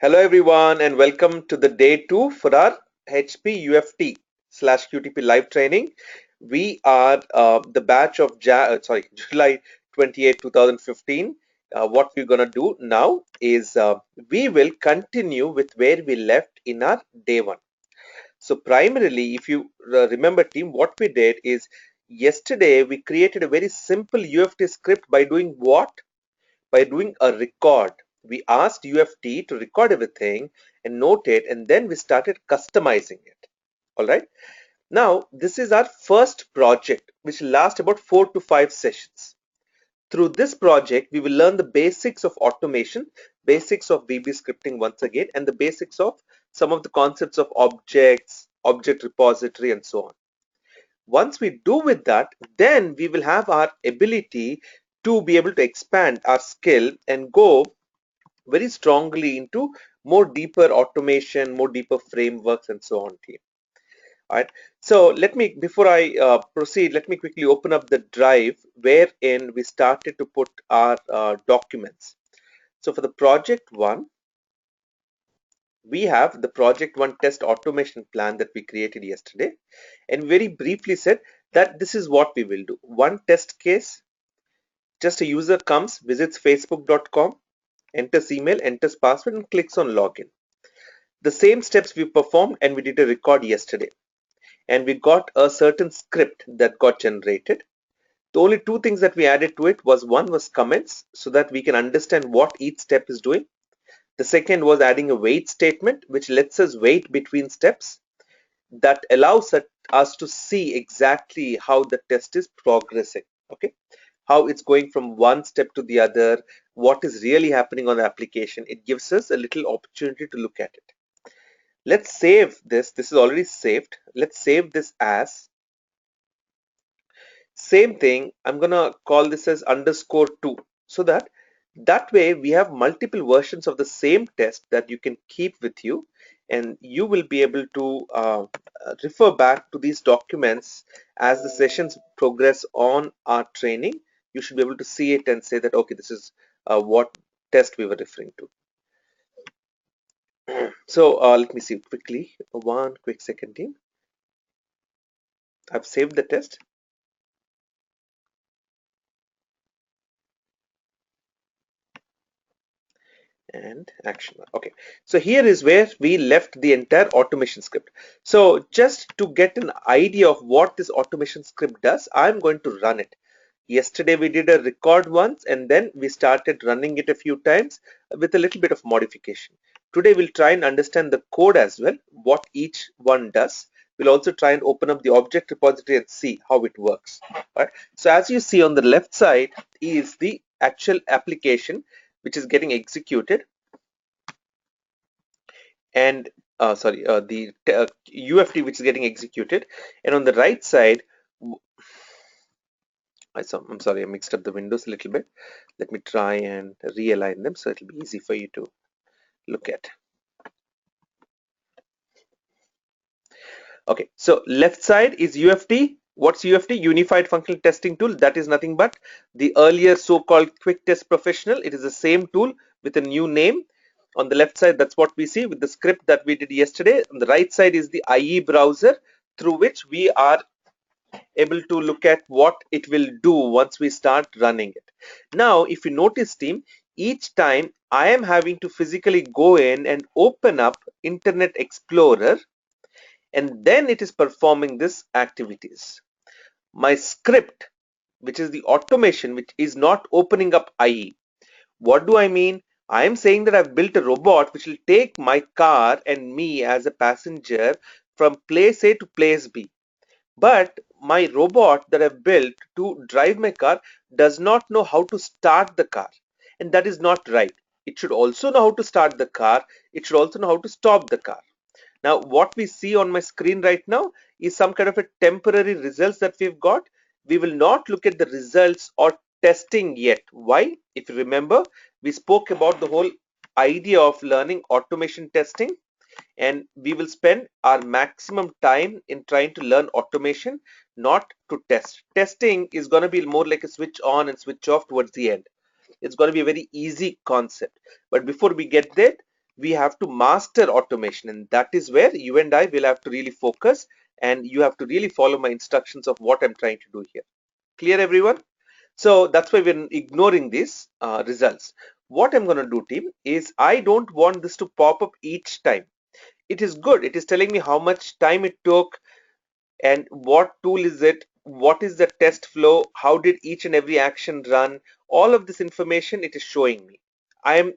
Hello everyone and welcome to the day 2 for our HP UFT / QTP Live Training. We are the batch of July 28, 2015. What we're going to do now is we will continue with where we left in our day 1. So primarily, if you remember team, what we did is yesterday we created a very simple UFT script by doing what? By doing a record. We asked UFT to record everything and note it, and then we started customizing it. All right. Now, this is our first project, which will last about 4 to 5 sessions. Through this project, we will learn the basics of automation, basics of VB scripting once again, and the basics of some of the concepts of objects, object repository, and so on. Once we do with that, then we will have our ability to be able to expand our skill and go very strongly into more deeper automation, more deeper frameworks, and so on team. All right. So let me, before I proceed, let me quickly open up the drive wherein we started to put our documents. So for the project 1, we have the project 1 test automation plan that we created yesterday, and very briefly said that this is what we will do. One test case, just a user comes, visits facebook.com, enters email, enters password, and clicks on login. The same steps we performed, and we did a record yesterday, and we got a certain script that got generated. The only two things that we added to it was, one was comments, so that we can understand what each step is doing. The second was adding a wait statement, which lets us wait between steps. That allows us to see exactly how the test is progressing, okay? How it's going from one step to the other, what is really happening on the application. It gives us a little opportunity to look at it. Let's save this. This is already saved. Let's save this as same thing. I'm gonna call this as _2, so that way we have multiple versions of the same test that you can keep with you, and you will be able to refer back to these documents as the sessions progress on our training. You should be able to see it and say that, okay, this is what test we were referring to. So let me see quickly, one quick second team. I've saved the test. And action. Okay, so here is where we left the entire automation script. So just to get an idea of what this automation script does, I'm going to run it. Yesterday we did a record once, and then we started running it a few times with a little bit of modification. Today we'll try and understand the code as well, what each one does. We'll also try and open up the object repository and see how it works. All right. So as you see on the left side is the actual application which is getting executed, and the UFT which is getting executed, and on the right side, I'm sorry, I mixed up the windows a little bit. Let me try and realign them so it'll be easy for you to look at. Okay, so left side is UFT. What's UFT? Unified Functional Testing Tool. That is nothing but the earlier so-called QuickTest Professional. It is the same tool with a new name. On the left side, that's what we see with the script that we did yesterday. On the right side is the IE browser through which we are able to look at what it will do once we start running it. Now, if you notice team, each time I am having to physically go in and open up Internet Explorer, and then it is performing this activities. My script, which is the automation, which is not opening up IE. What do I mean? I am saying that I've built a robot which will take my car and me as a passenger from place A to place B. But my robot that I've built to drive my car does not know how to start the car. And that is not right. It should also know how to start the car. It should also know how to stop the car. Now, what we see on my screen right now is some kind of a temporary results that we've got. We will not look at the results or testing yet. Why? If you remember, we spoke about the whole idea of learning automation testing, and we will spend our maximum time in trying to learn automation, not to test. Testing is going to be more like a switch on and switch off towards the end. It's going to be a very easy concept. But before we get there, we have to master automation, and that is where you and I will have to really focus, and you have to really follow my instructions of what I'm trying to do here. Clear, everyone? So that's why we're ignoring these results. What I'm going to do, team, is I don't want this to pop up each time. It is good. It is telling me how much time it took and what tool is it, what is the test flow, how did each and every action run. All of this information it is showing me. I am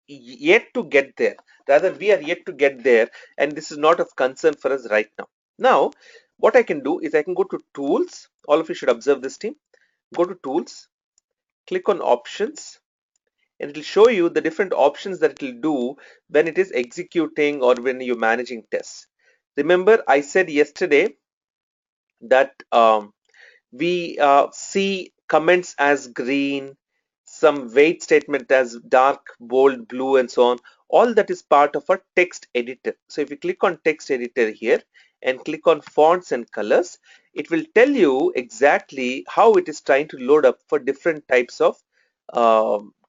yet to get there. Rather, we are yet to get there, and this is not of concern for us right now. Now, what I can do is I can go to tools. All of you should observe this, team. Go to tools, click on options, and it will show you the different options that it will do when it is executing or when you're managing tests. Remember, I said yesterday that we see comments as green, some wait statement as dark, bold, blue, and so on. All that is part of a text editor. So if you click on text editor here and click on fonts and colors, it will tell you exactly how it is trying to load up for different types of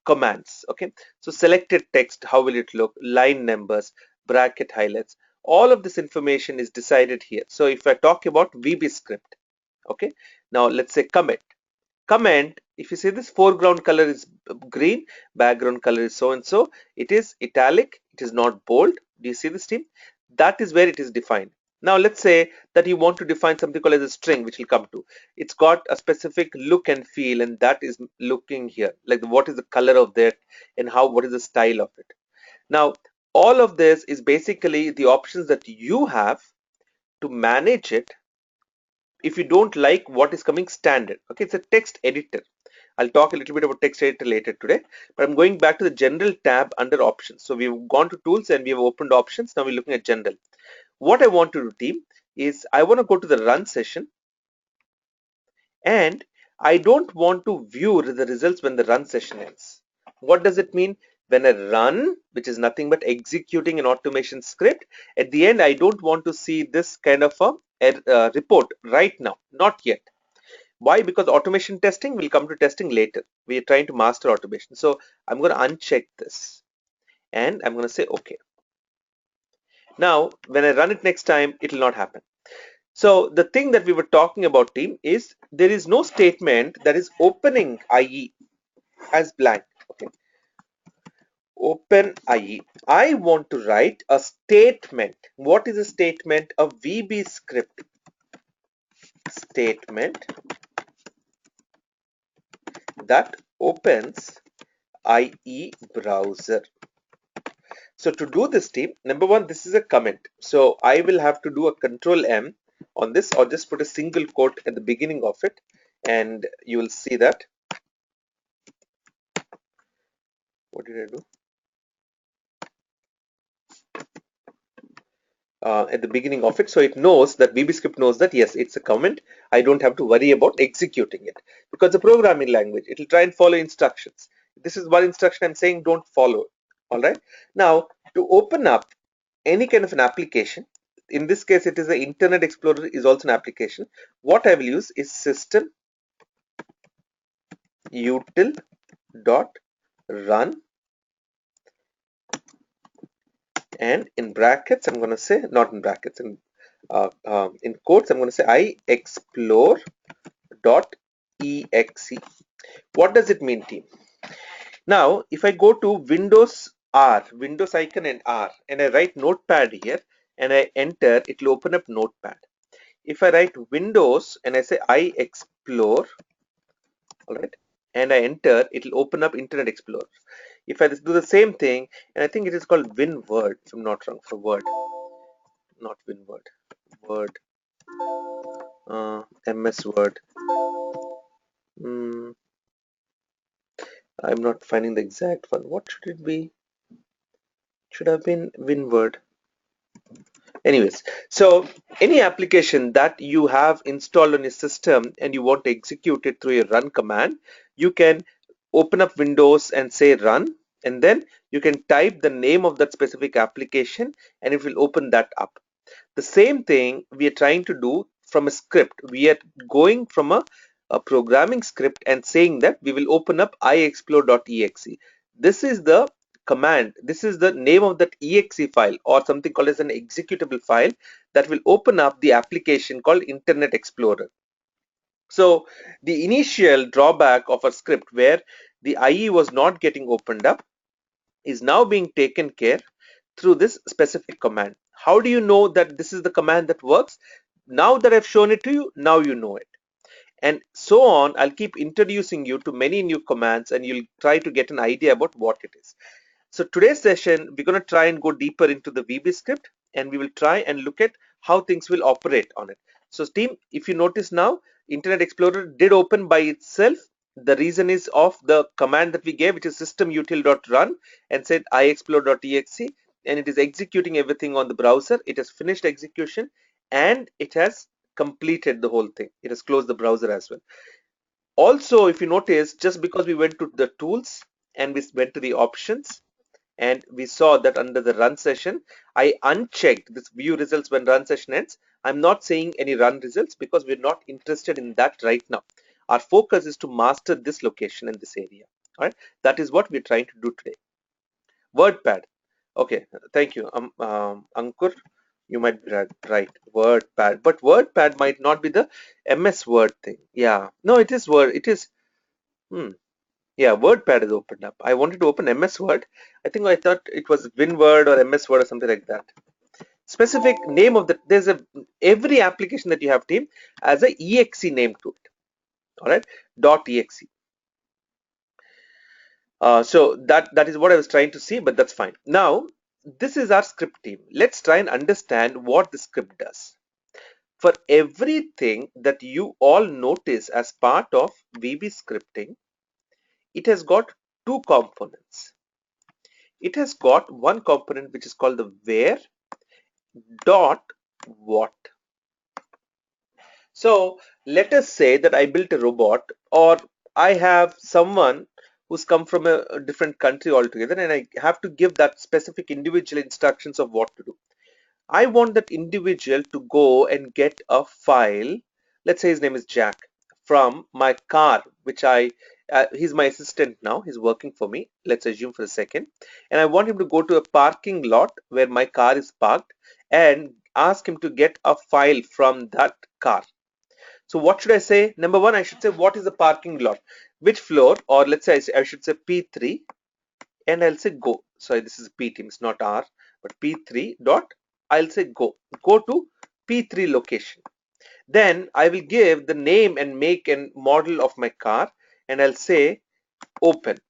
commands. Okay, so selected text, how will it look, line numbers, bracket highlights, all of this information is decided here. So if I talk about VBScript, okay, now let's say comment, if you see this foreground color is green, background color is so and so, it is italic, it is not bold. Do you see this, team? That is where it is defined. Now let's say that you want to define something called as a string, which will come to. It's got a specific look and feel, and that is looking here, like what is the color of that and what is the style of it. Now all of this is basically the options that you have to manage it if you don't like what is coming standard. Okay, it's a text editor. I'll talk a little bit about text editor later today, but I'm going back to the general tab under options. So we've gone to tools and we have opened options. Now we're looking at general. What I want to do, team, is I want to go to the run session, and I don't want to view the results when the run session ends. What does it mean? When I run, which is nothing but executing an automation script, at the end I don't want to see this kind of a report right now, not yet. Why? Because automation testing will come to testing later. We are trying to master automation. So I'm going to uncheck this and I'm going to say okay. Now when I run it next time, it will not happen. So the thing that we were talking about, team, is there is no statement that is opening IE as blank. Okay, open IE. I want to write a statement. What is a statement? A VBScript statement that opens IE browser. So to do this, team, number one, this is a comment. So I will have to do a control M on this, or just put a single quote at the beginning of it, and you will see that. What did I do? At the beginning of it, so it knows that VBScript knows that yes, it's a comment. I don't have to worry about executing it, because the programming language, it will try and follow instructions. This is one instruction I'm saying don't follow. All right, now to open up any kind of an application, in this case it is the Internet Explorer is also an application. What I will use is system util dot run, and in brackets I'm going to say, not in brackets, in quotes I'm going to say IExplore dot exe. What does it mean, team? Now if I go to Windows icon and R, and I write notepad here and I enter, it will open up notepad. If I write Windows and I say IExplore, all right, and I enter, it will open up Internet Explorer. If I do the same thing, and I think it is called WinWord, if I'm not wrong, for word, not WinWord, Word, MS Word. I'm not finding the exact one. What should it be? Should have been WinWord. Anyways, so any application that you have installed on your system and you want to execute it through a run command, you can open up Windows and say run, and then you can type the name of that specific application and it will open that up. The same thing we are trying to do from a script. We are going from a programming script and saying that we will open up iexplore.exe. This is the command. This is the name of that exe file or something called as an executable file that will open up the application called Internet Explorer. So the initial drawback of a script where the IE was not getting opened up is now being taken care through this specific command. How do you know that this is the command that works? Now that I've shown it to you, now you know it. And so on, I'll keep introducing you to many new commands and you'll try to get an idea about what it is. So today's session, we're going to try and go deeper into the VBScript and we will try and look at how things will operate on it. So team, if you notice now, Internet Explorer did open by itself. The reason is of the command that we gave, which is systemutil.run and said iexplore.exe, and it is executing everything on the browser. It has finished execution and it has completed the whole thing. It has closed the browser as well. Also, if you notice, just because we went to the tools and we went to the options, and we saw that under the run session, I unchecked this view results when run session ends. I'm not saying any run results because we're not interested in that right now. Our focus is to master this location in this area. All right, that is what we're trying to do today. WordPad. Okay, thank you, Ankur. You might be right. WordPad, but WordPad might not be the MS Word thing. Yeah, no, it is Word. It is. Hmm. Yeah, WordPad is opened up. I wanted to open MS Word. I thought it was WinWord or MS Word or something like that. Specific name of the every application that you have, team, has a exe name to it. All right, .exe. So that is what I was trying to see, but that's fine. Now this is our script, team. Let's try and understand what the script does. For everything that you all notice as part of VB scripting, it has got two components. It has got one component which is called the where dot what. So let us say that I built a robot, or I have someone who's come from a different country altogether, and I have to give that specific individual instructions of what to do. I want that individual to go and get a file. Let's say his name is Jack, from my car, which he's my assistant now. He's working for me. Let's assume for a second. And I want him to go to a parking lot where my car is parked and ask him to get a file from that car. So what should I say? Number one, I should say, what is the parking lot? Which floor? Or let's say I should say P3, and I'll say go. Sorry, this is P team, it's not R, but P3 dot, I'll say go. Go to P3 location. Then I will give the name and make and model of my car, and I'll say open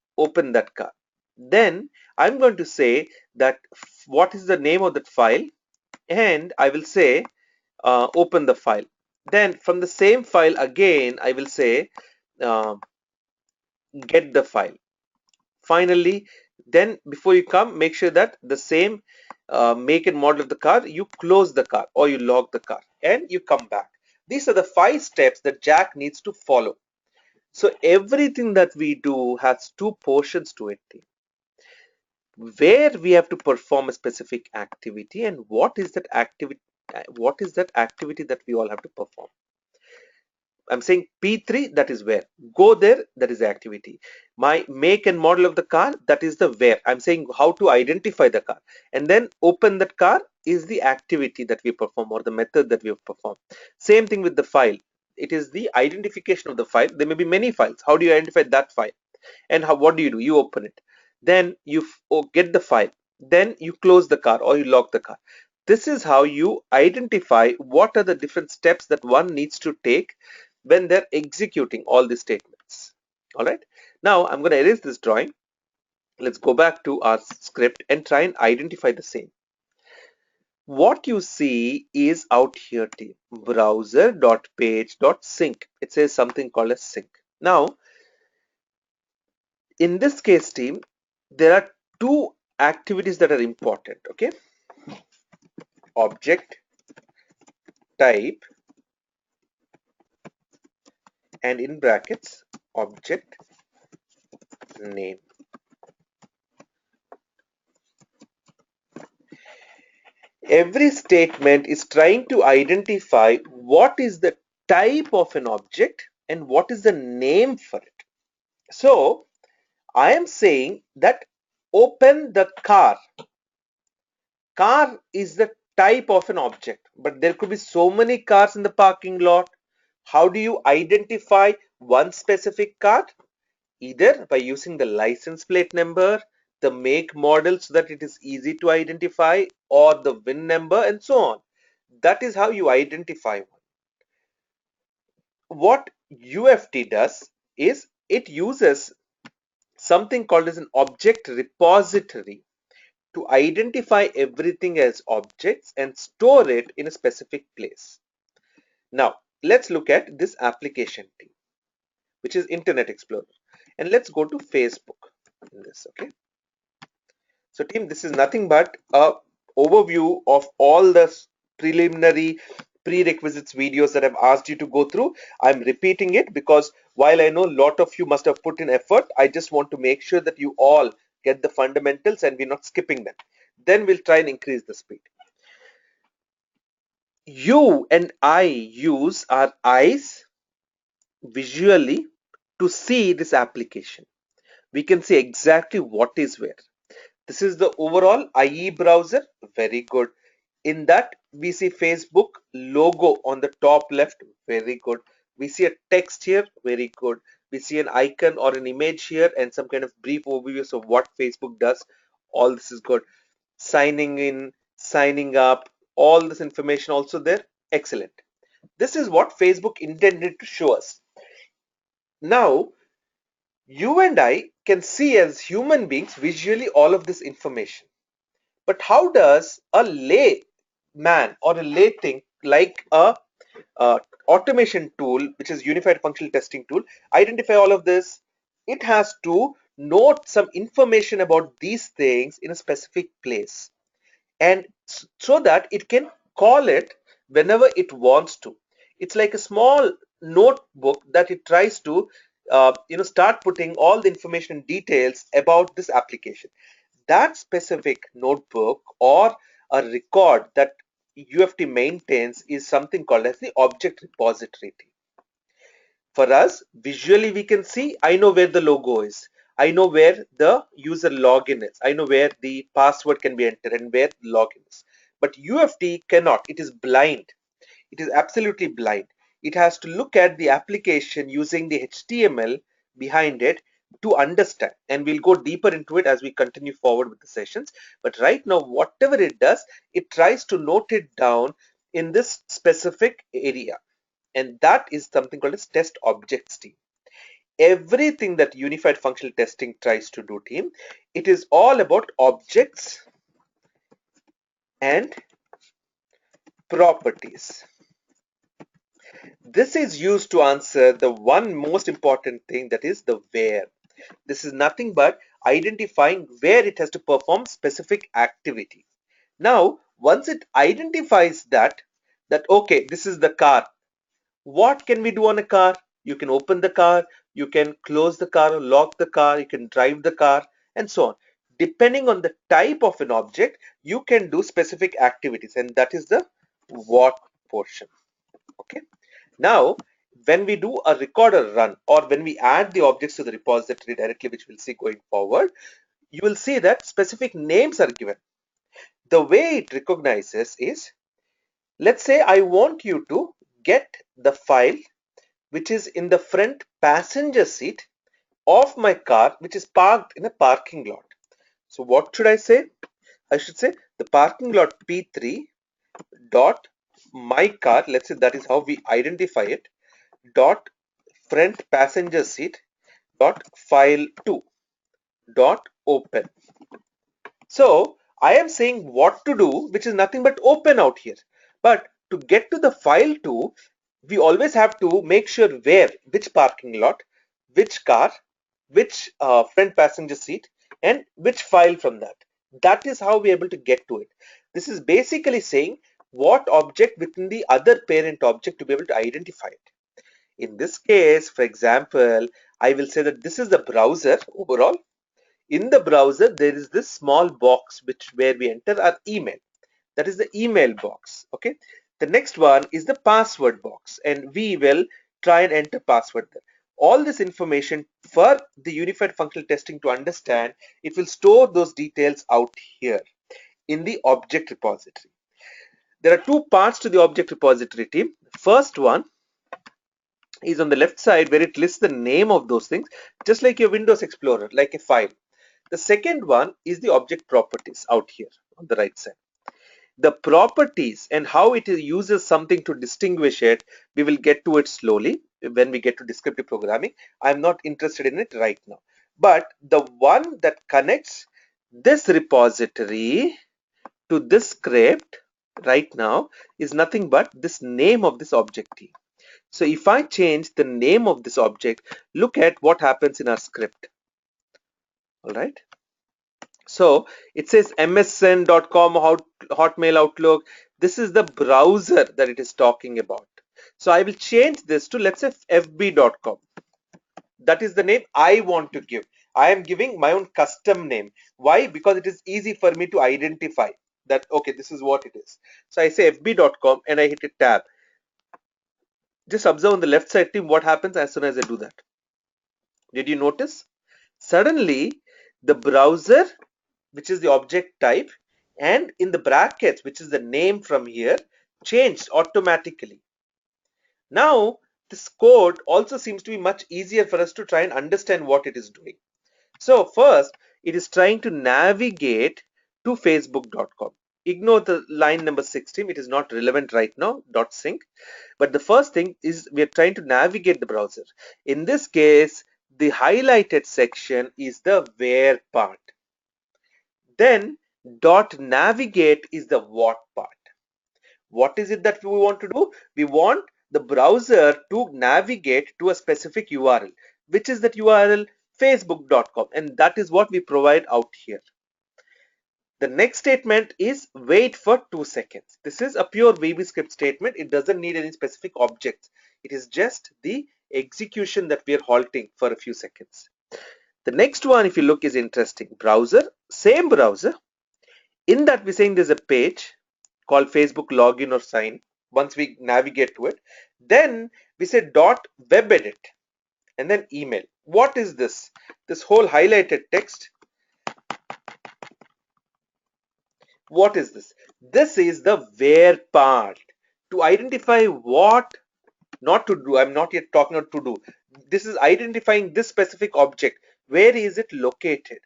that car. Then I'm going to say that what is the name of that file, and I will say open the file. Then from the same file again, I will say uh, get the file. Finally, then before you come, make sure that the same make and model of the car, you close the car or you lock the car and you come back. These are the 5 steps that Jack needs to follow. So everything that we do has 2 portions to it, where we have to perform a specific activity and what is that activity that we all have to perform. I'm saying P3, that is where. Go there, that is the activity. My make and model of the car, that is the where. I'm saying how to identify the car. And then open that car is the activity that we perform or the method that we perform. Same thing with the file. It is the identification of the file. There may be many files. How do you identify that file? And what do? You open it. Then you get the file. Then you close the car or you lock the car. This is how you identify what are the different steps that one needs to take when they're executing all these statements. All right. Now I'm going to erase this drawing. Let's go back to our script and try and identify the same. What you see is out here, team, browser.page.sync. It says something called as sync. Now, in this case, team, there are 2 activities that are important. Okay. Object type and in brackets object name. Every statement is trying to identify what is the type of an object and what is the name for it. So I am saying that Open the car. Car is the type of an object, but there could be so many cars in the parking lot. How do you identify one specific car? Either by using the license plate number, the make model so that it is easy to identify, or the VIN number, and so on. That is how you identify one. What UFT does is it uses something called as an object repository to identify everything as objects and store it in a specific place. Now, let's look at this application team, which is Internet Explorer. And let's go to Facebook in this, okay? So team, this is nothing but a overview of all the preliminary prerequisites videos that I've asked you to go through. I'm repeating it because while I know a lot of you must have put in effort, I just want to make sure that you all get the fundamentals and we're not skipping them. Then we'll try and increase the speed. You and I use our eyes visually to see this application. We can see exactly what is where. This is the overall IE browser. Very good. In that, we see Facebook logo on the top left. Very good. We see a text here. Very good. We see an icon or an image here and some kind of brief overview of what Facebook does. All this is good. Signing in, signing up, all this information also there. Excellent. This is what Facebook intended to show us. Now, you and I can see as human beings visually all of this information. But how does a layman or a lay thing like a automation tool, which is unified functional testing tool, identify all of this? It has to note some information about these things in a specific place, and so that it can call it whenever it wants to. It's like a small notebook that it tries to start putting all the information and details about this application. That specific notebook or a record that UFT maintains is something called as the object repository. For us, visually we can see, I know where the logo is. I know where the user login is. I know where the password can be entered and where the login is. But UFT cannot. It is blind. It is absolutely blind. It has to look at the application using the HTML behind it to understand, and we'll go deeper into it as we continue forward with the sessions. But right now, whatever it does, it tries to note it down in this specific area, and that is something called as test objects team. Everything that unified functional testing tries to do, team, it is all about objects and properties. This is used to answer the one most important thing, that is the where. This is nothing but identifying where it has to perform specific activity. Now, once it identifies that okay, this is the car. What can we do on a car? You can open the car, you can close the car, lock the car, you can drive the car, and so on. Depending on the type of an object, you can do specific activities, and that is the what portion. Okay. Now, when we do a recorder run, or when we add the objects to the repository directly, which we'll see going forward, you will see that specific names are given. The way it recognizes is, let's say I want you to get the file which is in the front passenger seat of my car, which is parked in a parking lot. So what should I say? I should say the parking lot P3 dot my car, let's say that is how we identify it, dot front passenger seat dot file 2 dot open. So I am saying what to do, which is nothing but open out here. But to get to the file 2, we always have to make sure where, which parking lot, which car, which front passenger seat, and which file from that. That is how we're able to get to it. This is basically saying what object within the other parent object to be able to identify it. In this case, for example, I will say that this is the browser overall. In the browser, there is this small box where we enter our email. That is the email box. Okay. The next one is the password box, and we will try and enter password there. all this information for the unified functional testing to understand. It will store those details out here in the object repository. There are two parts to the object repository team. First one is on the left side where it lists the name of those things, just like your Windows Explorer, like a file. The second one is the object properties out here on the right side. The properties and how it uses something to distinguish it, we will get to it slowly when we get to descriptive programming. I'm not interested in it right now. But the one that connects this repository to this script right now is nothing but this name of this object key. So if I change the name of this object, look at what happens in our script. All right. So it says msn.com, Hotmail, Outlook. This is the browser that it is talking about. So I will change this to, let's say, fb.com. That is the name I want to give. I am giving my own custom name. Why? Because it is easy for me to identify that, okay, this is what it is. So I say fb.com and I hit a tab. Just observe on the left side team what happens as soon as I do that. Did you notice? Suddenly the browser, which is the object type, and in the brackets, which is the name from here, changed automatically. Now this code also seems to be much easier for us to try and understand what it is doing. So first, it is trying to navigate to facebook.com. Ignore the line number 16, it is not relevant right now, .sync. But the first thing is we are trying to navigate the browser. In this case, the highlighted section is the where part. Then .navigate is the what part. What is it that we want to do? We want the browser to navigate to a specific URL, which is that URL facebook.com, and that is what we provide out here. The next statement is wait for 2 seconds. This is a pure VBScript statement. It doesn't need any specific objects. It is just the execution that we are halting for a few seconds. The next one, if you look, is interesting. Browser, same browser. In that, we're saying there's a page called Facebook login or sign. Once we navigate to it, then we say .webedit and then email. What is this? This whole highlighted text. What is this? This is the where part. To identify what not to do. I'm not yet talking about to do. This is identifying this specific object. Where is it located?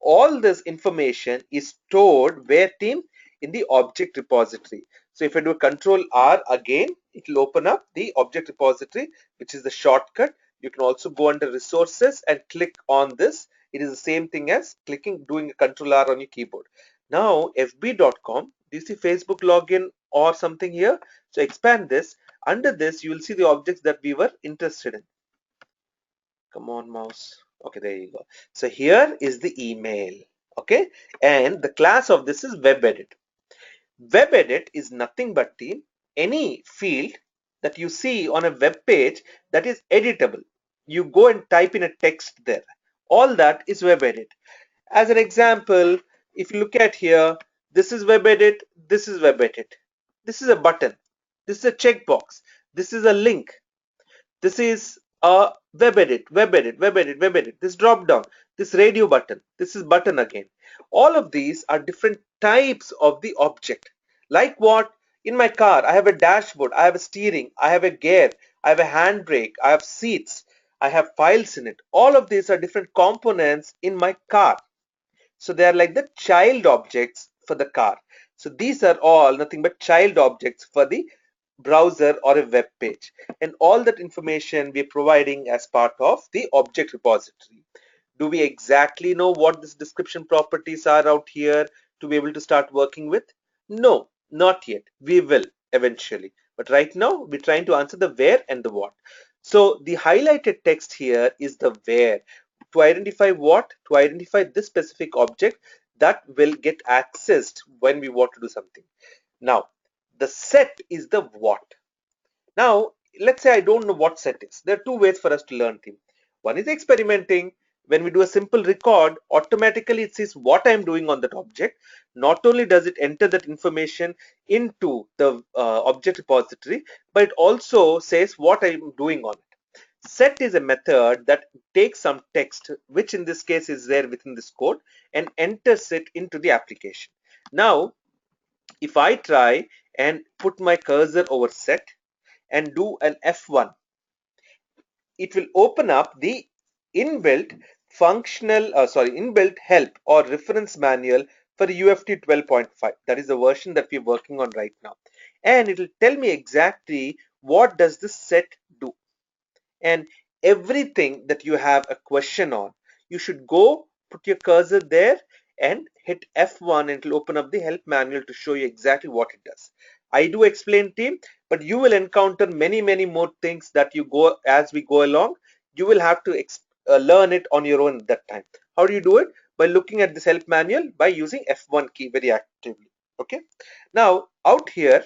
All this information is stored where, team? In the object repository. So if I do a Control R again, it will open up the object repository, which is the shortcut. You can also go under resources and click on this. It is the same thing as doing a Control R on your keyboard. Now fb.com, do you see Facebook login or something here? So expand this. Under this, you will see the objects that we were interested in. Come on, mouse. Okay, there you go. So here is the email. Okay, and the class of this is WebEdit. WebEdit is nothing but any field that you see on a web page that is editable. You go and type in a text there. All that is WebEdit. As an example, if you look at here, this is WebEdit, this is WebEdit. This is a button. This is a checkbox. This is a link. This is a WebEdit, WebEdit, WebEdit, WebEdit. This drop down, this radio button, this is button again. All of these are different types of the object. Like what? In my car, I have a dashboard, I have a steering, I have a gear, I have a handbrake, I have seats, I have files in it. All of these are different components in my car. So they are like the child objects for the car. So these are all nothing but child objects for the browser or a web page, and all that information we're providing as part of the object repository. Do we exactly know what these description properties are out here to be able to start working with? No, not yet. We will eventually, but right now we're trying to answer the where and the what. So the highlighted text here is the where. To identify what? To identify this specific object that will get accessed when we want to do something. Now the set is the what. Now let's say I don't know what set is. There are two ways for us to learn things. One is experimenting. When we do a simple record, automatically it sees what I'm doing on that object. Not only does it enter that information into the object repository, but it also says what I'm doing on it. Set is a method that takes some text, which in this case is there within this code, and enters it into the application. Now, if I try and put my cursor over set and do an F1, it will open up the inbuilt inbuilt help or reference manual for UFT 12.5. That is the version that we're working on right now. And it will tell me exactly what does this set do. And everything that you have a question on, you should go put your cursor there and hit F1 and it will open up the help manual to show you exactly what it does. I do explain team, but you will encounter many more things that you go as we go along. You will have to learn it on your own at that time. How do you do it? By looking at this help manual by using F1 key very actively. Okay. Now out here,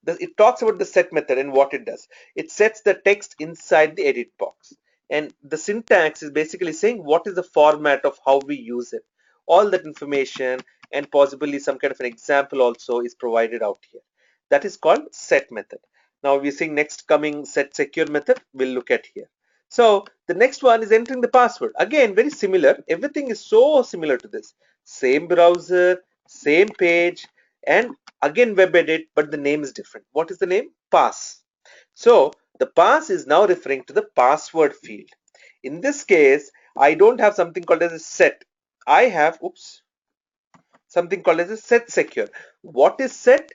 it talks about the set method and what it does. It sets the text inside the edit box. And the syntax is basically saying what is the format of how we use it. All that information and possibly some kind of an example also is provided out here. That is called set method. Now we're seeing next coming SetSecure method. We'll look at here. So the next one is entering the password. Again, very similar. Everything is so similar to this. Same browser, same page, and again WebEdit, but the name is different. What is the name? Pass. So the pass is now referring to the password field. In this case, I don't have something called as a set. I have, something called as a SetSecure. What is set?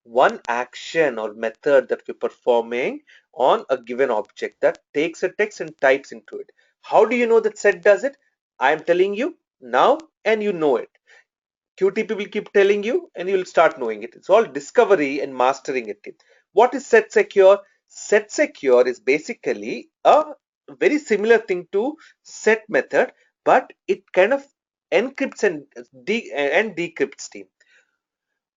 One action or method that we're performing on a given object that takes a text and types into it. How do you know that set does it? I'm telling you now and you know it. QTP will keep telling you and you'll start knowing it. It's all discovery and mastering it. What is SetSecure? SetSecure is basically a very similar thing to set method, but it kind of encrypts and decrypts team.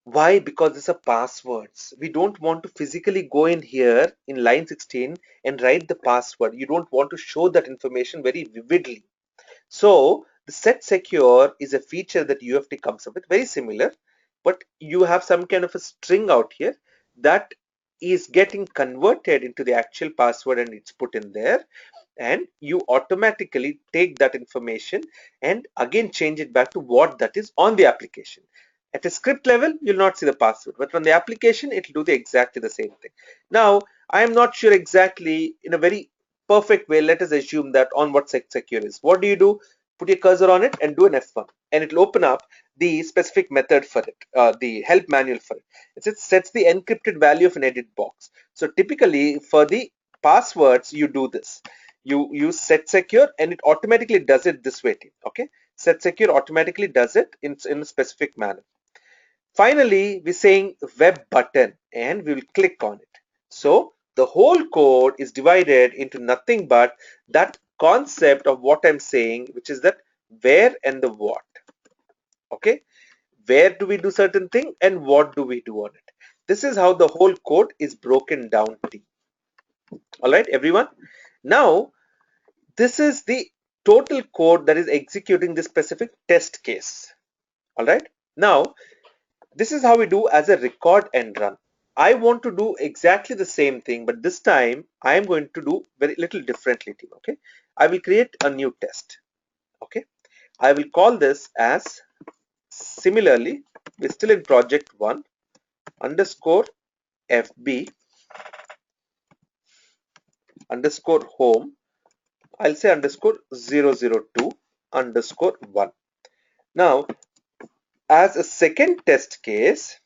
Why? Because these are passwords. We don't want to physically go in here in line 16 and write the password. You don't want to show that information very vividly. So the SetSecure is a feature that UFT comes up with, very similar, but you have some kind of a string out here that is getting converted into the actual password and it's put in there, and you automatically take that information and again change it back to what that is on the application. At a script level, you'll not see the password, but on the application, it'll do exactly the same thing. Now, I am not sure exactly in a very perfect way. Let us assume that on what SetSecure is. What do? Put your cursor on it and do an F1, and it'll open up the specific method for it, the help manual for it. It sets the encrypted value of an edit box. So typically for the passwords, you do this. You use SetSecure and it automatically does it this way. Okay, SetSecure automatically does it in a specific manner. Finally, we're saying web button and we will click on it. So the whole code is divided into nothing but that concept of what I'm saying, which is that where and the what. Okay, where do we do certain thing and what do we do on it? This is how the whole code is broken down to. All right, everyone. Now, this is the total code that is executing this specific test case. All right. Now, this is how we do as a record and run. I want to do exactly the same thing, but this time I am going to do very little differently. Okay. I will create a new test. Okay. I will call this as similarly, we're still in project 1 underscore FB underscore home. I'll say underscore 002 underscore 1. Now, as a second test case,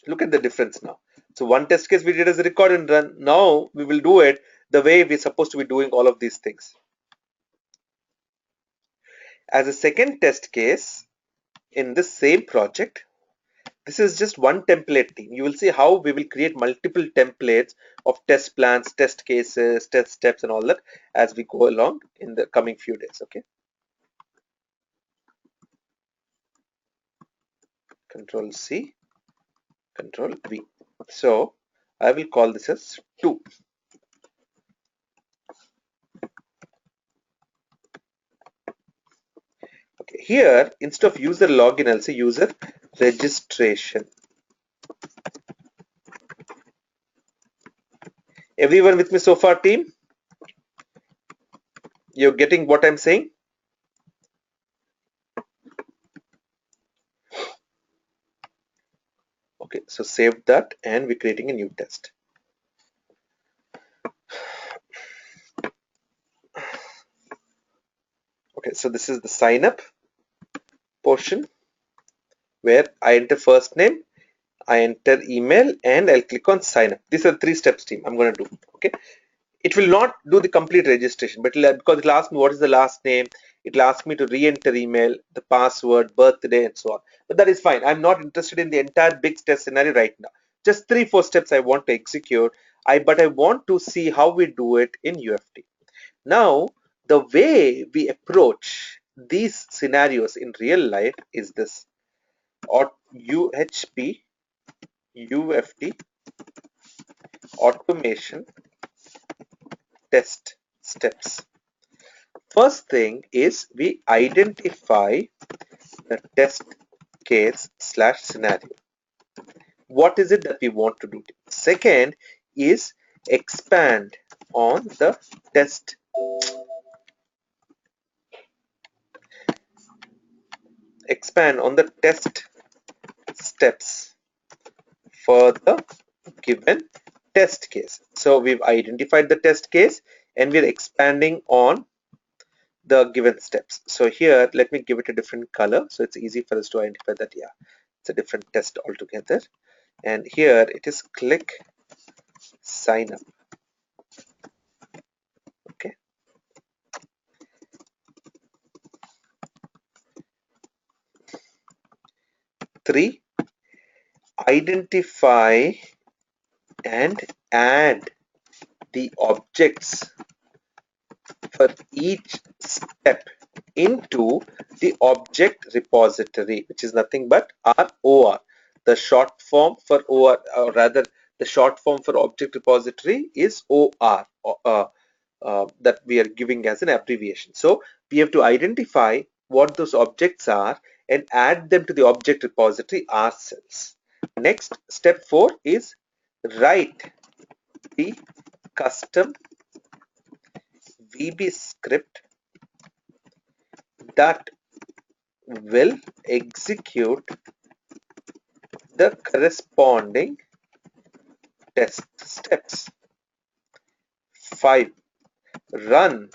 look at the difference now. So one test case we did as a record and run. Now we will do it the way we're supposed to be doing all of these things. As a second test case in this same project, this is just one template team. You will see how we will create multiple templates of test plans, test cases, test steps and all that as we go along in the coming few days. Okay. Control C, Control V. So I will call this as 2. Okay, here instead of user login, I'll say user registration. Everyone with me so far, team? You're getting what I'm saying? Okay, so save that and we're creating a new test. Okay, so this is the sign up portion where I enter first name, I enter email, and I'll click on sign up. These are 3 steps, team, I'm going to do. Okay, it will not do the complete registration, but because it'll ask me what is the last name, it'll ask me to re-enter email, the password, birthday, and so on. But that is fine. I'm not interested in the entire big test scenario right now. Just 3-4 steps I want to execute. But I want to see how we do it in UFT. Now, the way we approach these scenarios in real life is this: or UHP UFT automation test steps. First thing is we identify the test case / scenario. What is it that we want to do? Second is expand on the test steps for the given test case. So we've identified the test case and we're expanding on the given steps. So here, let me give it a different color so it's easy for us to identify that, yeah, it's a different test altogether. And here it is click sign up. Okay. Three, identify and add the objects for each step into the object repository, which is nothing but ROR. The short form for OR, or rather the short form for object repository is OR, that we are giving as an abbreviation. So we have to identify what those objects are and add them to the object repository ourselves. Next, step 4 is write the custom VBScript that will execute the corresponding test steps. 5. Run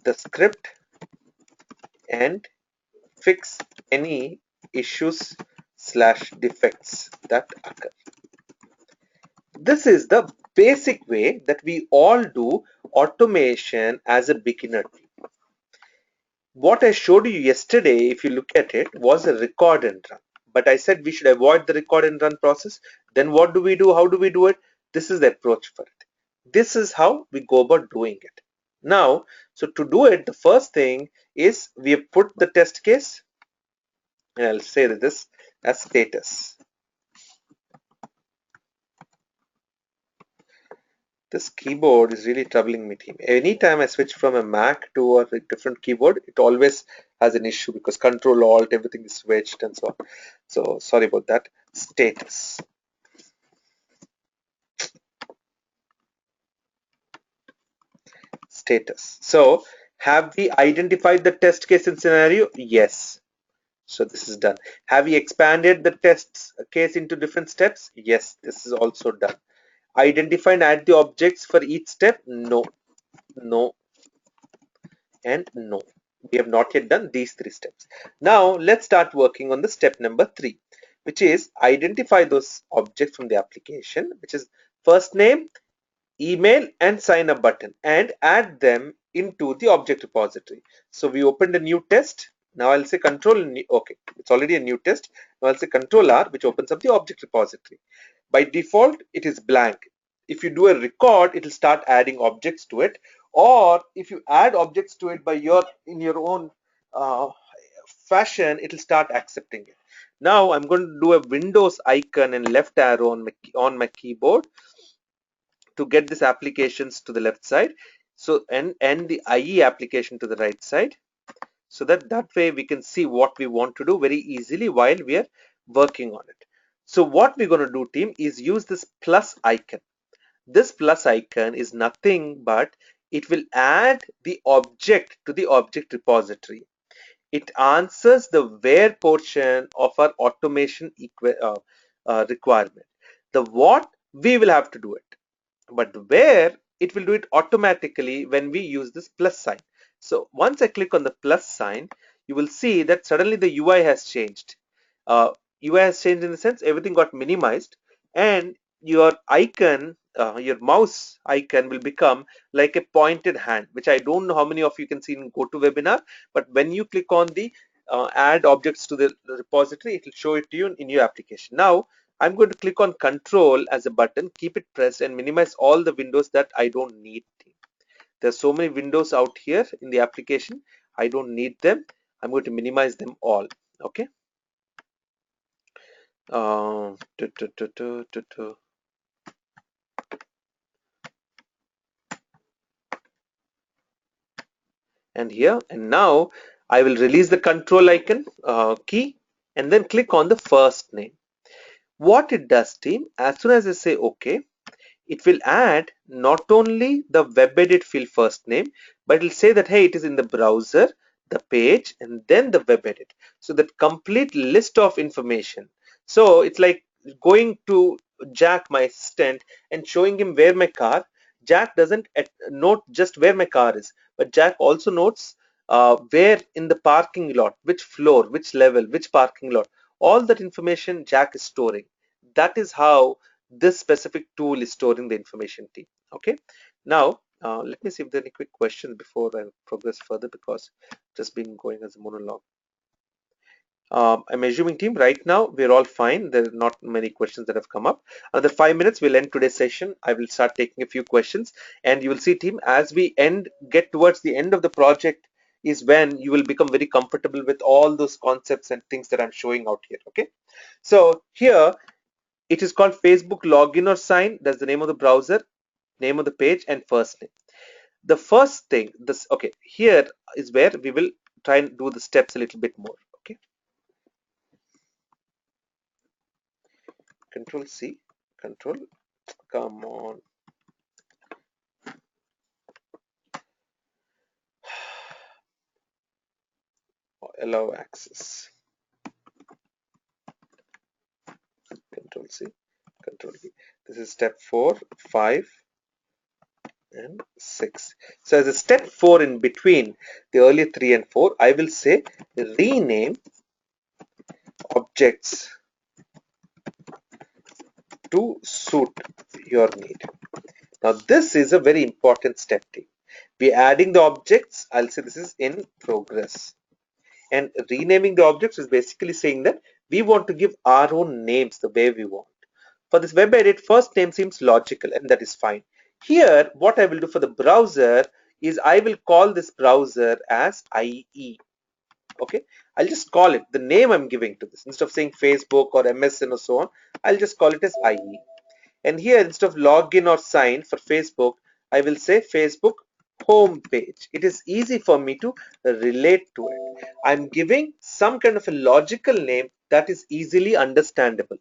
the script and fix any issues / defects that occur. This is the basic way that we all do automation as a beginner. What I showed you yesterday, if you look at it, was a record and run. But I said we should avoid the record and run process. Then what do we do? How do we do it? This is the approach for it. This is how we go about doing it. Now, so to do it, the first thing is we have put the test case, and I'll say this as status. This keyboard is really troubling me, team. Anytime I switch from a Mac to a different keyboard, it always has an issue because Control Alt, everything is switched and so on. So sorry about that. Status. So have we identified the test case and scenario? Yes. So this is done. Have we expanded the test case into different steps? Yes, this is also done. Identify and add the objects for each step? No, no, and no. We have not yet done these 3 steps. Now let's start working on the step number 3, which is identify those objects from the application, which is first name, email, and sign up button, and add them into the object repository. So we opened a new test. Now I'll say control, okay, it's already a new test. Now I'll say control R, which opens up the object repository. By default, it is blank. If you do a record, it will start adding objects to it. Or if you add objects to it by in your own fashion, it will start accepting it. Now I'm going to do a Windows icon and left arrow on my keyboard to get these applications to the left side. So and the IE application to the right side, so that way we can see what we want to do very easily while we are working on it. So what we're going to do, team, is use this plus icon. This plus icon is nothing but it will add the object to the object repository. It answers the where portion of our automation requirement. The what, we will have to do it, but where, it will do it automatically when we use this plus sign. So once I click on the plus sign, you will see that suddenly the UI has changed. UI has changed in the sense everything got minimized, and your icon, your mouse icon will become like a pointed hand, which I don't know how many of you can see in GoToWebinar, but when you click on the add objects to the repository, it will show it to you in your application. Now I'm going to click on Control as a button, keep it pressed, and minimize all the windows that I don't need. There's so many windows out here in the application. I don't need them. I'm going to minimize them all. Okay. Uh, tu, tu, tu, tu, tu, tu. And here, and now I will release the control icon key and then click on the first name. What it does, team, as soon as I say OK, it will add not only the WebEdit field first name, but it will say that, hey, it is in the browser, the page, and then the WebEdit. So that complete list of information. So it's like going to Jack, my assistant, and showing him where my car. Jack doesn't note just where my car is, but Jack also notes where in the parking lot, which floor, which level, which parking lot. All that information Jack is storing. That is how this specific tool is storing the information, team. Okay. Now let me see if there are any quick questions before I progress further, because just been going as a monologue. I'm assuming, team, right now we're all fine. There are not many questions that have come up. Another 5 minutes, we'll end today's session. I will start taking a few questions, and you will see, team, as we get towards the end of the project is when you will become very comfortable with all those concepts and things that I'm showing out here. Okay. So here it is called Facebook login or sign. That's the name of the browser, name of the page, and first name. The first thing, this, okay, here is where we will try and do the steps a little bit more. Okay. Control C, control, come on. Allow access. Control C, control V. This is step 4, 5, and 6. So as a step 4 in between the earlier 3 and 4, I will say rename objects to suit your need. Now this is a very important step, team. We're adding the objects. I'll say this is in progress. And renaming the objects is basically saying that we want to give our own names the way we want. For this web edit, first name seems logical, and that is fine. Here, what I will do for the browser is I will call this browser as IE. Okay, I'll just call it the name I'm giving to this. Instead of saying Facebook or MSN or so on, I'll just call it as IE. And here, instead of login or sign for Facebook, I will say Facebook home page. It is easy for me to relate to it. I'm giving some kind of a logical name that is easily understandable.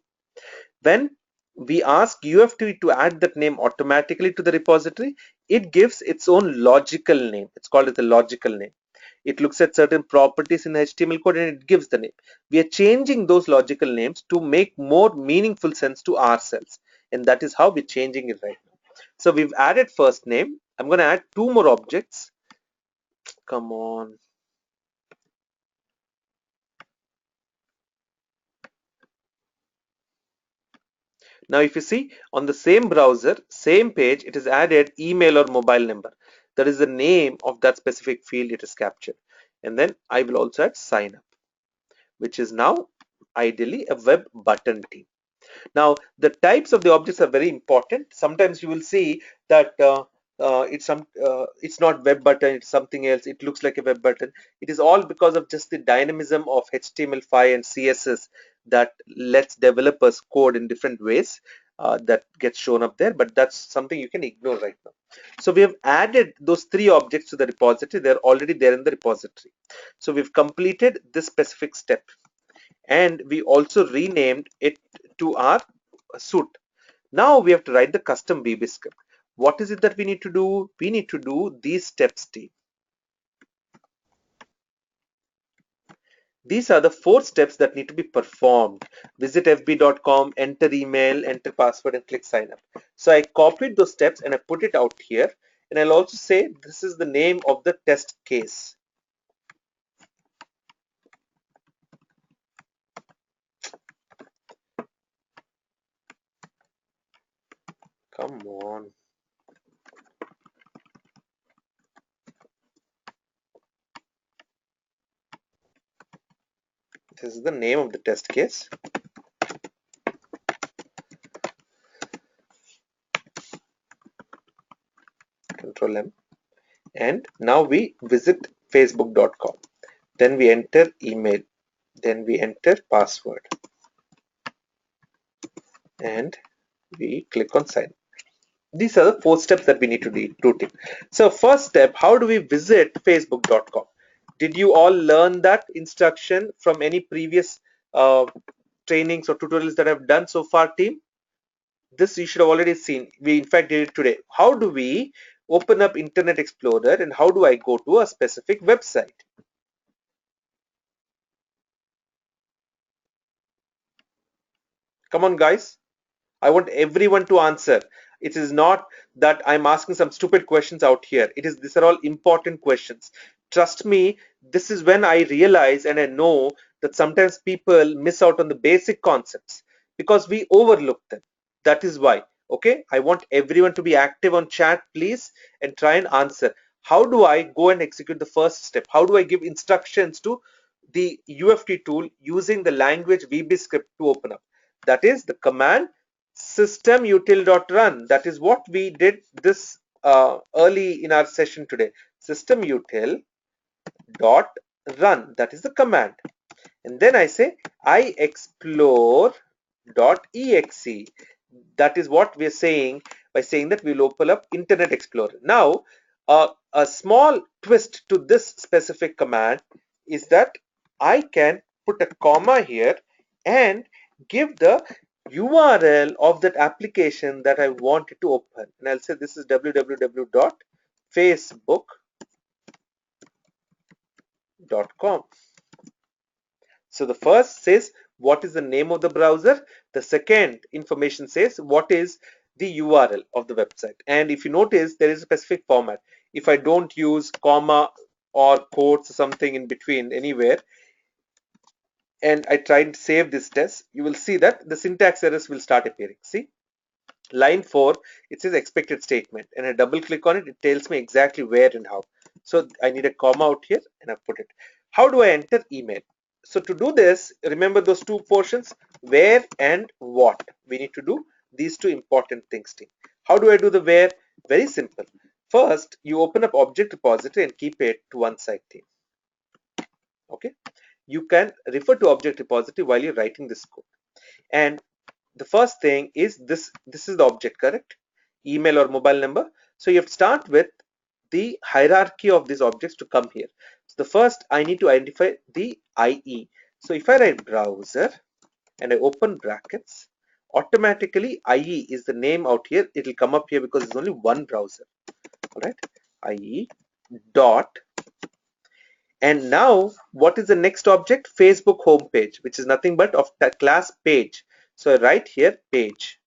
When we ask UFT to add that name automatically to the repository, it gives its own logical name. It's called as a logical name. It looks at certain properties in the HTML code and it gives the name. We are changing those logical names to make more meaningful sense to ourselves, and that is how we're changing it right now. So we've added first name. I'm going to add 2 more objects. Come on. Now if you see on the same browser, same page, it is added email or mobile number. That is the name of that specific field it is captured. And then I will also add sign up, which is now ideally a web button, team. Now the types of the objects are very important. Sometimes you will see that it's not web button, it's something else. It looks like a web button. It is all because of just the dynamism of HTML5 and CSS that lets developers code in different ways. That gets shown up there, but that's something you can ignore right now. So we have added those 3 objects to the repository. They're already there in the repository. So we've completed this specific step, and we also renamed it to our suit. Now we have to write the custom VBScript. What is it that we need to do? We need to do these steps, team. These are the 4 steps that need to be performed. Visit fb.com, enter email, enter password, and click sign up. So I copied those steps and I put it out here. And I'll also say this is the name of the test case. Come on. This is the name of the test case. Control M. And now we visit facebook.com. Then we enter email. Then we enter password. And we click on sign. These are the 4 steps that we need to do. So first step, how do we visit facebook.com? Did you all learn that instruction from any previous trainings or tutorials that I've done so far, team? This you should have already seen. We in fact did it today. How do we open up Internet Explorer and how do I go to a specific website? Come on, guys. I want everyone to answer. It is not that I'm asking some stupid questions out here. These are all important questions. Trust me, this is when I realize and I know that sometimes people miss out on the basic concepts because we overlook them. That is why. Okay, I want everyone to be active on chat, please, and try and answer. How do I go and execute the first step? How do I give instructions to the UFT tool using the language VBScript to open up? That is the command systemutil.run. That is what we did this early in our session today. Systemutil.run. That is the command. And then I say iexplore.exe. That is what we are saying by saying that we'll open up Internet Explorer. Now, a small twist to this specific command is that I can put a comma here and give the URL of that application that I wanted to open. And I'll say this is www.facebook.com. So the first says what is the name of the browser. The second information says what is the URL of the website. And if you notice, there is a specific format. If I don't use comma or quotes or something in between anywhere, and I try and save this test, you will see that the syntax errors will start appearing. See, line 4, it says expected statement, and I double click on it, it tells me exactly where and how. So I need a comma out here and I put it. How do I enter email? So to do this, remember those 2 portions, where and what. We need to do these 2 important things. How do I do the where? Very simple. First, you open up object repository and keep it to one side. Okay, you can refer to object repository while you're writing this code. And the first thing is this is the object, correct? Email or mobile number. So you have to start with the hierarchy of these objects to come here. So the first, I need to identify the IE. So if I write browser and I open brackets, automatically IE is the name out here. It will come up here because there's only one browser. All right, IE dot. And now what is the next object? Facebook homepage, which is nothing but of that class page. So I write here page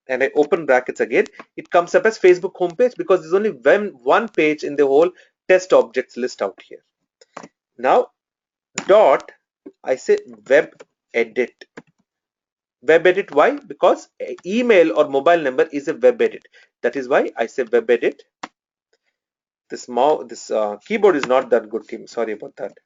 and I open brackets again. It comes up as Facebook homepage because there's only one page in the whole test objects list out here. Now dot, I say WebEdit. WebEdit, why? Because email or mobile number is a WebEdit. That is why I say WebEdit. This keyboard is not that good, team. Sorry about that.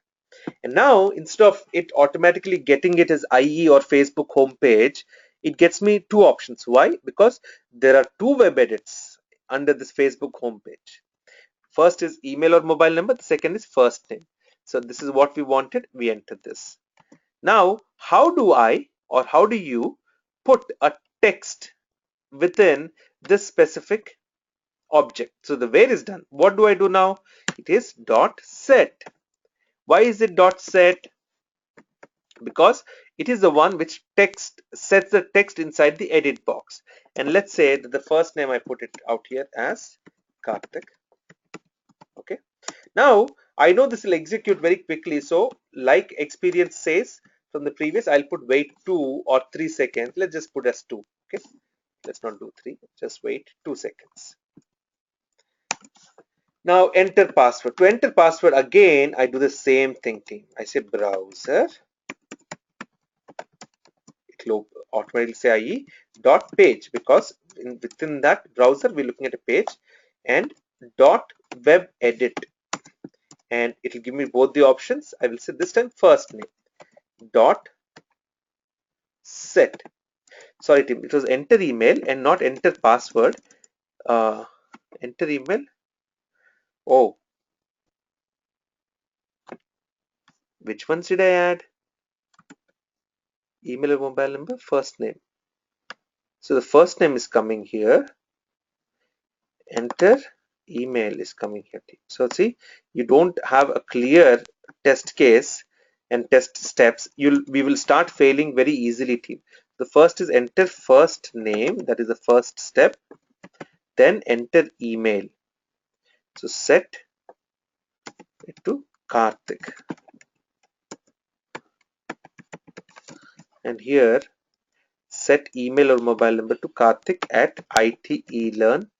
And now instead of it automatically getting it as IE or Facebook homepage, it gets me 2 options. Why? Because there are 2 web edits under this Facebook homepage. First is email or mobile number. The second is first name. So this is what we wanted. We entered this. Now, how do I or how do you put a text within this specific object? So the where is done. What do I do now? It is dot set. Why is it dot set? because it is the one which sets the text inside the edit box. And let's say that the first name I put it out here as Karthik. Okay. Now I know this will execute very quickly, so like experience says from the previous, I'll put wait 2 or 3 seconds. Let's just put as 2. Okay, let's not do 3, just wait 2 seconds. Now enter password. To enter password again, I do the same thing, team. I say browser. It will automatically say IE dot page, because within that browser we're looking at a page, and dot web edit, and it will give me both the options. I will say this time first name dot set. Sorry team, it was enter email and not enter password. Enter email. Oh, which ones did I add? Email or mobile number, first name. So the first name is coming here. Enter email is coming here. So see, you don't have a clear test case and test steps. We will start failing very easily, team. The first is enter first name, that is the first step. Then enter email. So set it to Karthik. And here set email or mobile number to Karthik at ITeLearn.com.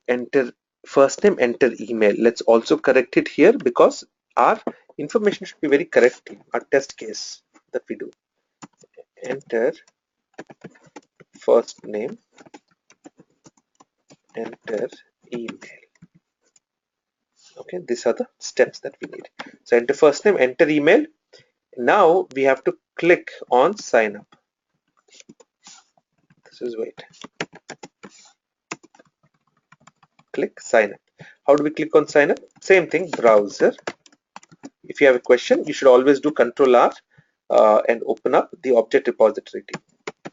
Enter first name, enter email. Let's also correct it here because our information should be very correct. Our test case that we do. Enter first name, enter email. Okay, these are the steps that we need. So enter first name, enter email. Now we have to click on sign up. This is wait. Click sign up. How do we click on sign up? Same thing, browser. If you have a question, you should always do Control R and open up the object repository.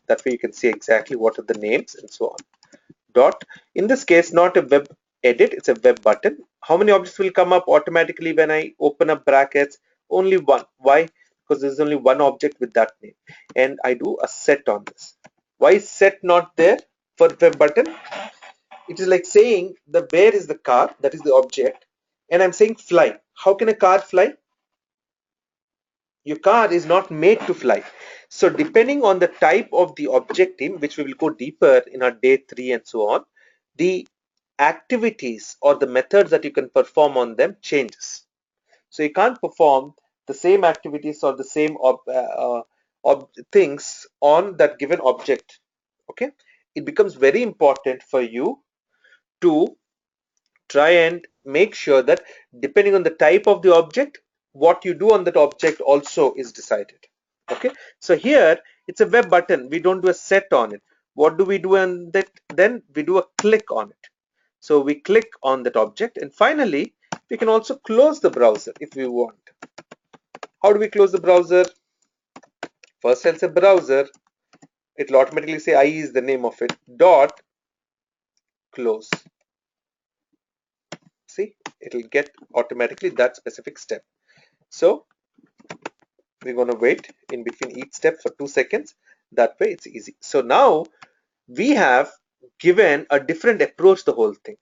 That way you can see exactly what are the names and so on. Dot. In this case, not a web edit, it's a web button. How many objects will come up automatically when I open up brackets? Only one. Why? Because there's only one object with that name. And I do a set on this. Why is set not there for web button? It is like saying the where is the car, that is the object, and I'm saying fly. How can a car fly? Your car is not made to fly. So depending on the type of the object, team, which we will go deeper in our day 3 and so on, the activities or the methods that you can perform on them changes. So you can't perform the same activities or the same things on that given object. Okay, it becomes very important for you to try and make sure that depending on the type of the object, what you do on that object also is decided. Okay, so here it's a web button. We don't do a set on it. What do we do on that? Then we do a click on it. So we click on that object, and finally we can also close the browser if we want. How do we close the browser? First I'll say browser. It will automatically say IE is the name of it. Dot close. See, it will get automatically that specific step. So we're going to wait in between each step for 2 seconds. That way it's easy. So now we have given a different approach to the whole thing.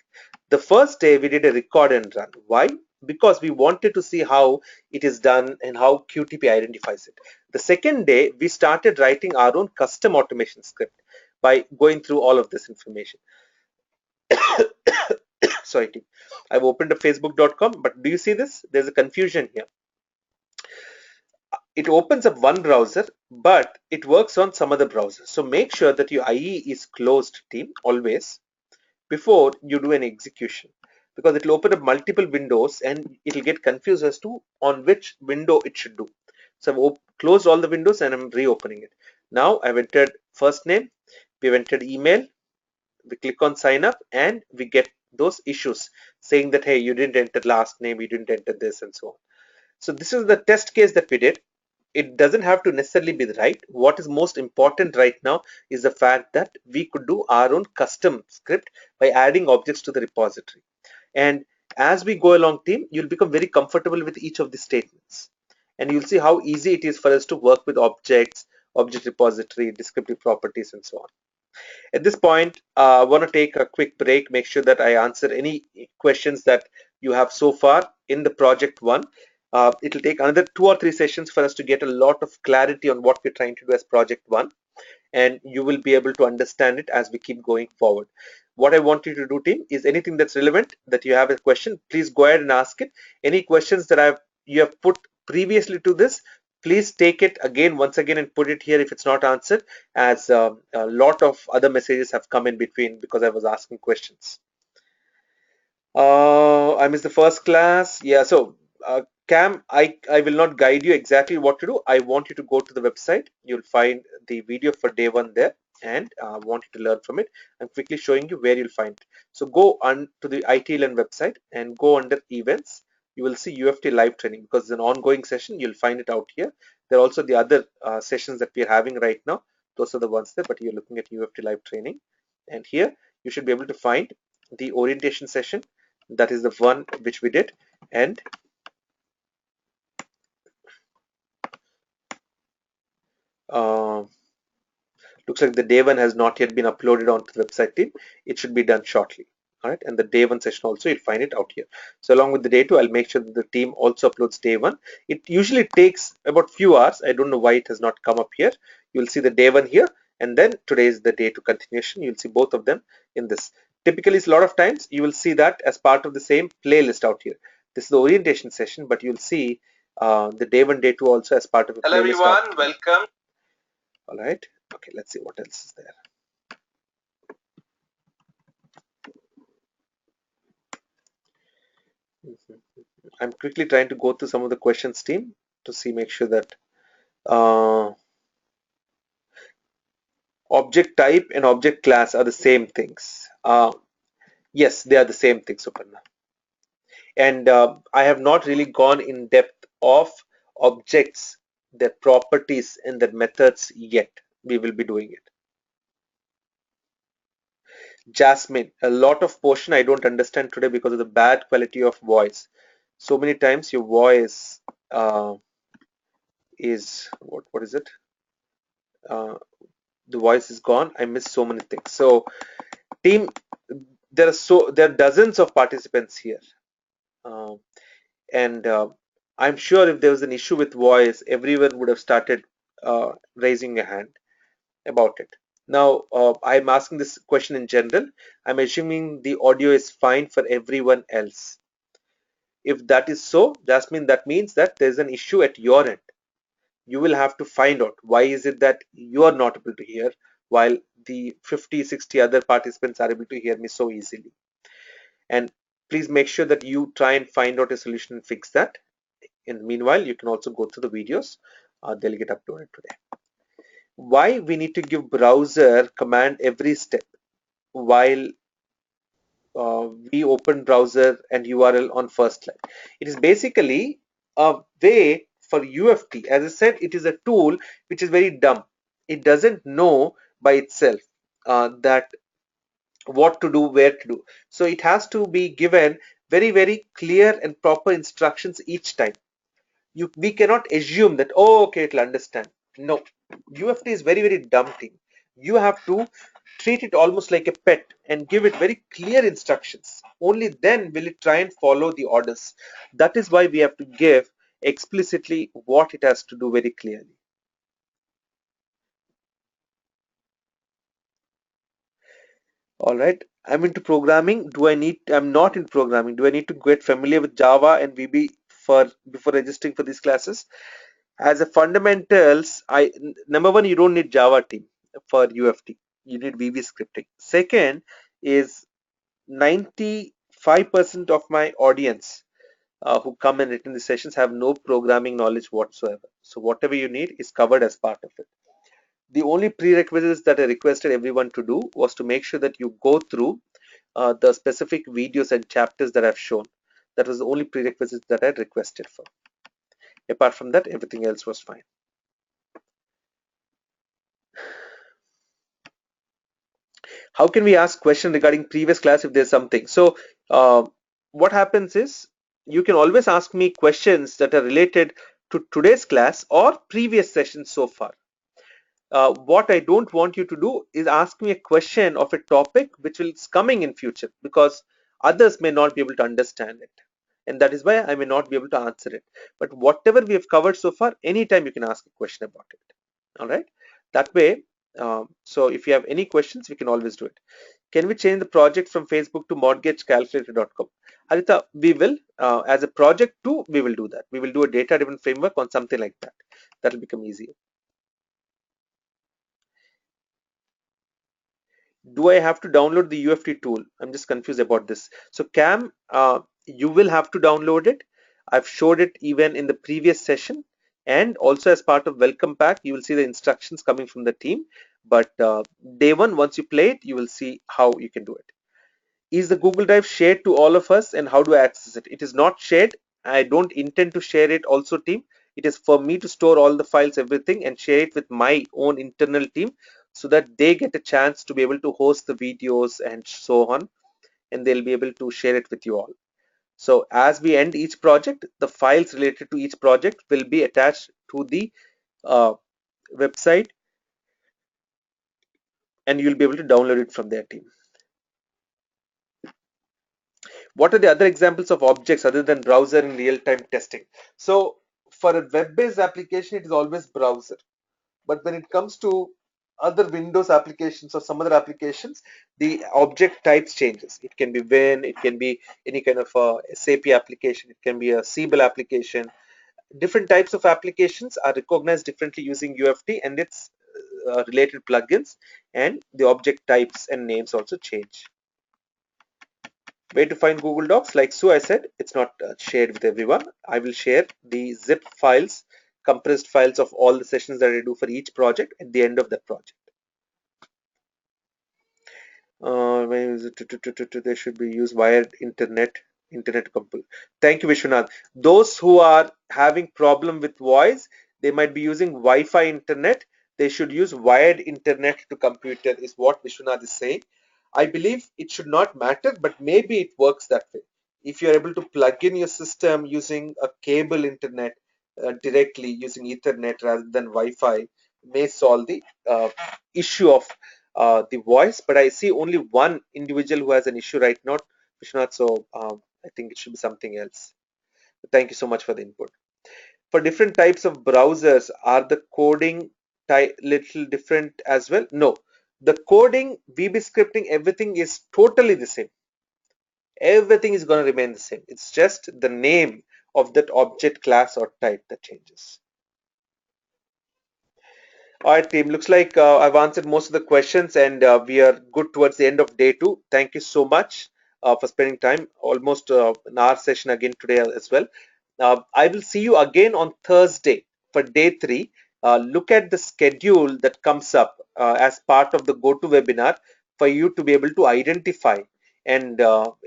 The first day we did a record and run. Why? Because we wanted to see how it is done and how QTP identifies it. The second day we started writing our own custom automation script by going through all of this information. Sorry team, I've opened up facebook.com, but do you see this? There's a confusion here. It opens up one browser, but it works on some other browser. So make sure that your IE is closed, team, always before you do an execution, because it will open up multiple windows and it will get confused as to on which window it should do. So I've closed all the windows and I'm reopening it. Now I've entered first name, we've entered email, we click on sign up, and we get those issues saying that, hey, you didn't enter last name, you didn't enter this, and so on. So this is the test case that we did. it doesn't have to necessarily be right. What is most important right now is the fact that we could do our own custom script by adding objects to the repository. And as we go along, team, you'll become very comfortable with each of the statements. And you'll see how easy it is for us to work with objects, object repository, descriptive properties, and so on. At this point, I want to take a quick break, make sure that I answer any questions that you have so far in the project one. It'll take another 2 or 3 sessions for us to get a lot of clarity on what we're trying to do as project one, and you will be able to understand it as we keep going forward. What I want you to do, team, is anything that's relevant that you have a question, please go ahead and ask it. Any questions that you have put previously to this, please take it again once again and put it here if it's not answered, as a lot of other messages have come in between because I was asking questions. I missed the first class. Yeah, so Cam, I will not guide you exactly what to do. I want you to go to the website. You'll find the video for day one there, and I want you to learn from it. I'm quickly showing you where you'll find it. So go on to the ITeLearn website and go under events. You will see UFT Live Training because it's an ongoing session. You'll find it out here. There are also the other sessions that we're having right now. Those are the ones there, but you're looking at UFT Live Training. And here you should be able to find the orientation session. That is the one which we did, and looks like the day one has not yet been uploaded onto the website, team. It should be done shortly. All right, and the day one session also, you'll find it out here. So along with the day two, I'll make sure that the team also uploads day one. It usually takes about few hours. I don't know why it has not come up here. You'll see the day one here, and then today is the day two continuation. You'll see both of them in this. Typically, a lot of times you will see that as part of the same playlist out here. This is the orientation session, but you'll see the day one, day two also as part of a playlist. Hello everyone, welcome. All right, okay, let's see what else is there. I'm quickly trying to go through some of the questions, team, to see, make sure that object type and object class are the same things. Yes, they are the same thing, Suparna. And I have not really gone in depth of objects, their properties and their methods yet. We will be doing it. Jasmine, a lot of portion I don't understand today because of the bad quality of voice. So many times your voice is what is it? The voice is gone. I miss so many things. So team, there are dozens of participants here, and I'm sure if there was an issue with voice, everyone would have started raising a hand about it. Now I'm asking this question in general. I'm assuming the audio is fine for everyone else. If that is so, Jasmine, that means that there's an issue at your end. You will have to find out why is it that you are not able to hear while the 50-60 other participants are able to hear me so easily. And please make sure that you try and find out a solution and fix that. In the meanwhile, you can also go through the videos. They'll get uploaded today. Why we need to give browser command every step while we open browser and URL on first line. It is basically a way for UFT. As I said, it is a tool which is very dumb. It doesn't know by itself that what to do, where to do. So it has to be given very clear and proper instructions each time. We cannot assume that, oh, okay, it'll understand. No, UFT is very dumb thing. You have to treat it almost like a pet and give it very clear instructions. Only then will it try and follow the orders. That is why we have to give explicitly what it has to do very clearly. All right, I'm into programming. I'm not in programming. Do I need to get familiar with Java and VB before registering for these classes? As a fundamentals, number one, you don't need Java team for UFT. You need VB scripting. Second is 95% of my audience who come and attend the sessions have no programming knowledge whatsoever. So whatever you need is covered as part of it. The only prerequisites that I requested everyone to do was to make sure that you go through the specific videos and chapters that I've shown. That was the only prerequisite that I requested for. Apart from that, everything else was fine. How can we ask question regarding previous class if there's something? So what happens is you can always ask me questions that are related to today's class or previous sessions so far. What I don't want you to do is ask me a question of a topic which is coming in future, because others may not be able to understand it, and that is why I may not be able to answer it. But whatever we have covered so far, anytime you can ask a question about it. All right, that way. So if you have any questions, we can always do it. Can we change the project from Facebook to mortgagecalculator.com? Harita, we will, as a project too, we will do that. We will do a data-driven framework on something like that. That will become easier. Do I have to download the UFT tool? I'm just confused about this. So Cam, you will have to download it. I've showed it even in the previous session, and also as part of welcome pack, you will see the instructions coming from the team. But day one, once you play it, you will see how you can do it. Is the Google Drive shared to all of us, and how do I access it? It is not shared. I don't intend to share it also, team. It is for me to store all the files, everything, and share it with my own internal team so that they get a chance to be able to host the videos and so on, and they'll be able to share it with you all. So as we end each project, the files related to each project will be attached to the uh, website, and you'll be able to download it from their team. What are the other examples of objects other than browser in real-time testing? So for a web-based application, it is always browser. But when it comes to other Windows applications or some other applications, the object types changes. It can be Win, it can be any kind of SAP application, it can be a Siebel application. Different types of applications are recognized differently using UFT and its related plugins, and the object types and names also change. Where to find Google Docs? Like Sue, I said, it's not shared with everyone. I will share the zip files, compressed files of all the sessions that I do for each project at the end of that project. They should be used wired internet computer. Thank you, Vishwanath. Those who are having problem with voice, they might be using Wi-Fi internet. They should use wired internet to computer, is what Vishwanath is saying. I believe it should not matter, but maybe it works that way. If you're able to plug in your system using a cable internet directly using Ethernet rather than Wi-Fi, may solve the issue of the voice. But I see only one individual who has an issue right now, Vishwanath, so I think it should be something else. Thank you so much for the input. For different types of browsers, are the coding little different as well? No, the coding, VB scripting, everything is totally the same. Everything is going to remain the same. It's just the name of that object, class, or type that changes. All right, team. Looks like I've answered most of the questions, and we are good towards the end of day 2. Thank you so much for spending time. Almost an hour session again today as well. I will see you again on Thursday for day 3. Look at the schedule that comes up as part of the go-to webinar for you to be able to identify and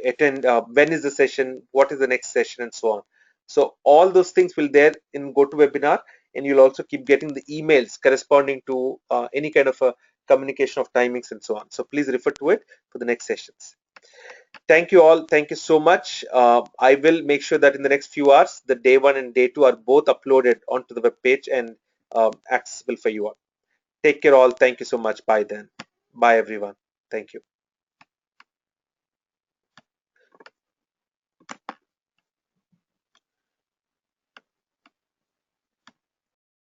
attend when is the session, what is the next session, and so on. So all those things will there in go-to webinar, and you'll also keep getting the emails corresponding to any kind of a communication of timings and so on. So please refer to it for the next sessions. Thank you all. Thank you so much. I will make sure that in the next few hours, the day 1 and day 2 are both uploaded onto the web page and accessible for you all. Take care all. Thank you so much. Bye then. Bye everyone. Thank you.